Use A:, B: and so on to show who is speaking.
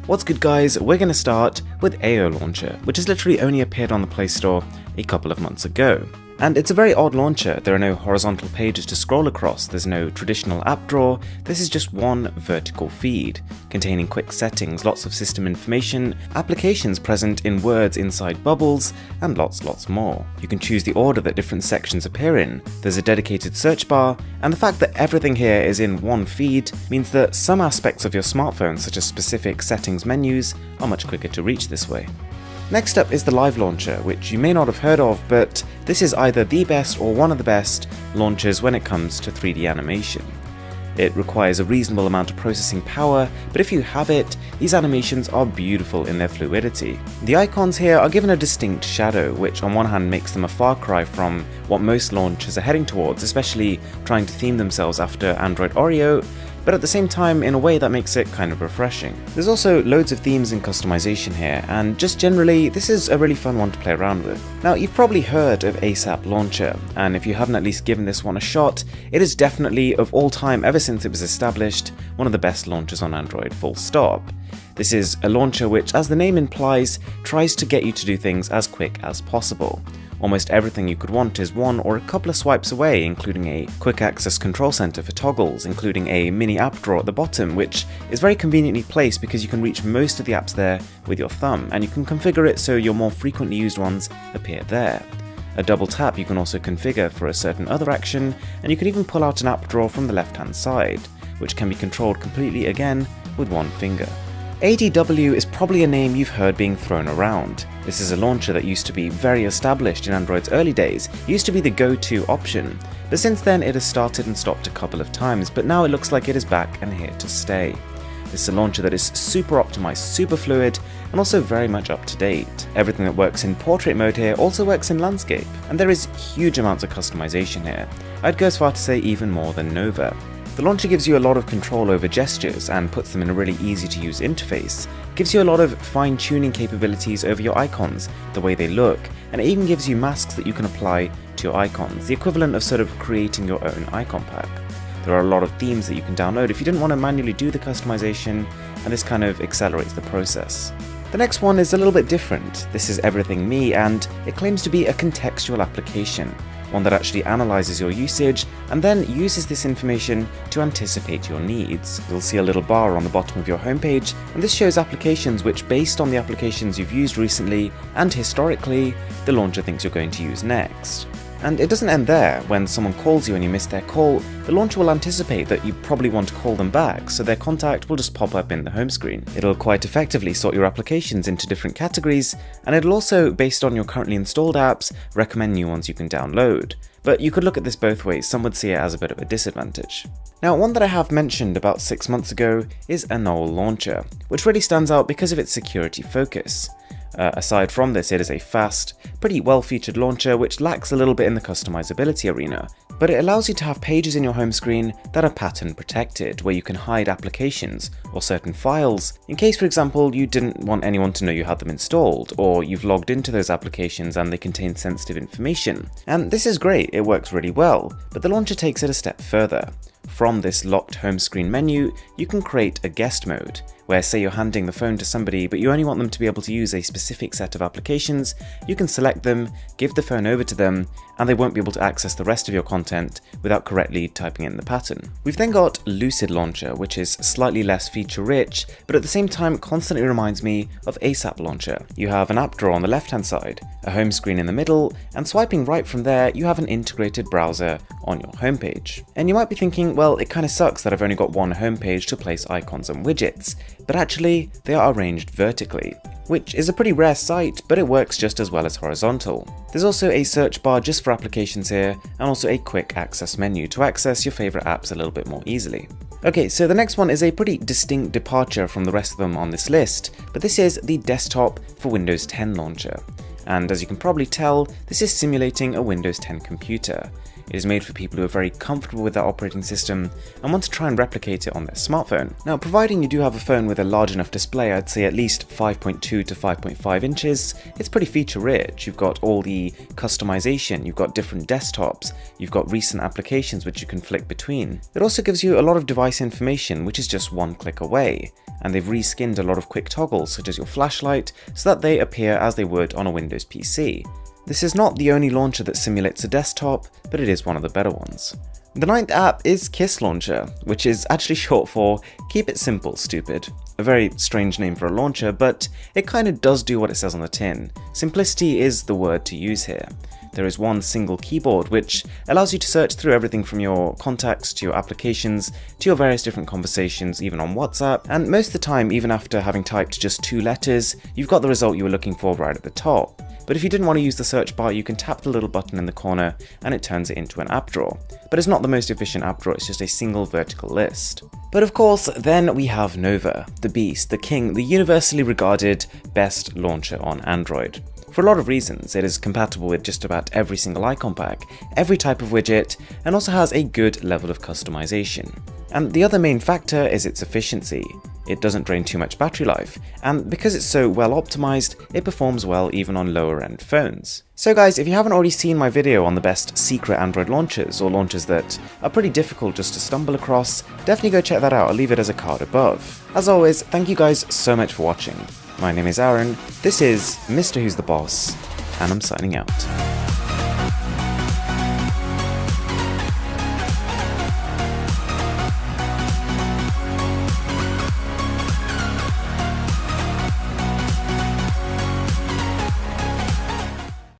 A: What's good guys, we're going to start with AO Launcher, which has literally only appeared on the Play Store a couple of months ago. And it's a very odd launcher. There are no horizontal pages to scroll across, there's no traditional app drawer, this is just one vertical feed, containing quick settings, lots of system information, applications present in words inside bubbles, and lots more. You can choose the order that different sections appear in, there's a dedicated search bar, and the fact that everything here is in one feed means that some aspects of your smartphone, such as specific settings menus, are much quicker to reach this way. Next up is the Live Launcher, which you may not have heard of, but this is either the best or one of the best launchers when it comes to 3D animation. It requires a reasonable amount of processing power, but if you have it, these animations are beautiful in their fluidity. The icons here are given a distinct shadow, which on one hand makes them a far cry from what most launchers are heading towards, especially trying to theme themselves after Android Oreo, but at the same time in a way that makes it kind of refreshing. There's also loads of themes and customization here, and just generally, this is a really fun one to play around with. Now, you've probably heard of ASAP Launcher, and if you haven't at least given this one a shot, it is definitely, of all time ever since it was established, one of the best launchers on Android, full stop. This is a launcher which, as the name implies, tries to get you to do things as quick as possible. Almost everything you could want is one or a couple of swipes away, including a quick access control center for toggles, including a mini app drawer at the bottom, which is very conveniently placed because you can reach most of the apps there with your thumb, and you can configure it so your more frequently used ones appear there. A double tap you can also configure for a certain other action, and you can even pull out an app drawer from the left hand side, which can be controlled completely again with one finger. ADW is probably a name you've heard being thrown around. This is a launcher that used to be very established in Android's early days, it used to be the go-to option, but since then it has started and stopped a couple of times, but now it looks like it is back and here to stay. This is a launcher that is super optimized, super fluid, and also very much up to date. Everything that works in portrait mode here also works in landscape, and there is huge amounts of customization here. I'd go as far to say even more than Nova. The launcher gives you a lot of control over gestures and puts them in a really easy to use interface. It gives you a lot of fine-tuning capabilities over your icons, the way they look, and it even gives you masks that you can apply to your icons, the equivalent of sort of creating your own icon pack. There are a lot of themes that you can download if you didn't want to manually do the customization, and this kind of accelerates the process. The next one is a little bit different. This is Everything Me, and it claims to be a contextual application, one that actually analyzes your usage and then uses this information to anticipate your needs. You'll see a little bar on the bottom of your homepage, and this shows applications which, based on the applications you've used recently and historically, the launcher thinks you're going to use next. And it doesn't end there. When someone calls you and you miss their call, the launcher will anticipate that you probably want to call them back, so their contact will just pop up in the home screen. It'll quite effectively sort your applications into different categories, and it'll also, based on your currently installed apps, recommend new ones you can download. But you could look at this both ways, some would see it as a bit of a disadvantage. Now, one that I have mentioned about 6 months ago is AO Launcher, which really stands out because of its security focus. Aside from this, it is a fast, pretty well-featured launcher which lacks a little bit in the customizability arena, but it allows you to have pages in your home screen that are pattern protected, where you can hide applications or certain files, in case, for example, you didn't want anyone to know you had them installed, or you've logged into those applications and they contain sensitive information. And this is great, it works really well, but the launcher takes it a step further. From this locked home screen menu, you can create a guest mode, where say you're handing the phone to somebody but you only want them to be able to use a specific set of applications, you can select them, give the phone over to them, and they won't be able to access the rest of your content without correctly typing in the pattern. We've then got Lucid Launcher, which is slightly less feature-rich, but at the same time constantly reminds me of ASAP Launcher. You have an app drawer on the left-hand side, a home screen in the middle, and swiping right from there, you have an integrated browser on your homepage. And you might be thinking, well, it kind of sucks that I've only got one homepage to place icons and widgets, but actually, they are arranged vertically, which is a pretty rare sight, but it works just as well as horizontal. There's also a search bar just for applications here, and also a quick access menu to access your favorite apps a little bit more easily. Okay, so the next one is a pretty distinct departure from the rest of them on this list, but this is the desktop for Windows 10 launcher. And as you can probably tell, this is simulating a Windows 10 computer. It is made for people who are very comfortable with that operating system and want to try and replicate it on their smartphone. Now, providing you do have a phone with a large enough display, I'd say at least 5.2 to 5.5 inches, it's pretty feature rich. You've got all the customization, you've got different desktops, you've got recent applications which you can flick between. It also gives you a lot of device information which is just one click away, and they've reskinned a lot of quick toggles such as your flashlight so that they appear as they would on a Windows PC. This is not the only launcher that simulates a desktop, but it is one of the better ones. The ninth app is Kiss Launcher, which is actually short for Keep It Simple, Stupid. A very strange name for a launcher, but it kind of does do what it says on the tin. Simplicity is the word to use here. There is one single keyboard which allows you to search through everything from your contacts to your applications to your various different conversations, even on WhatsApp, and most of the time, even after having typed just 2 letters, you've got the result you were looking for right at the top. But if you didn't want to use the search bar, you can tap the little button in the corner and it turns it into an app drawer. But it's not the most efficient app drawer, it's just a single vertical list. But of course, then we have Nova, the beast, the king, the universally regarded best launcher on Android. For a lot of reasons, it is compatible with just about every single icon pack, every type of widget, and also has a good level of customization. And the other main factor is its efficiency. It doesn't drain too much battery life, and because it's so well optimized, it performs well even on lower end phones. So guys, if you haven't already seen my video on the best secret Android launchers, or launchers that are pretty difficult just to stumble across, definitely go check that out. I'll leave it as a card above. As always, thank you guys so much for watching. My name is Aaron, this is Mr. Who's the Boss, and I'm signing out.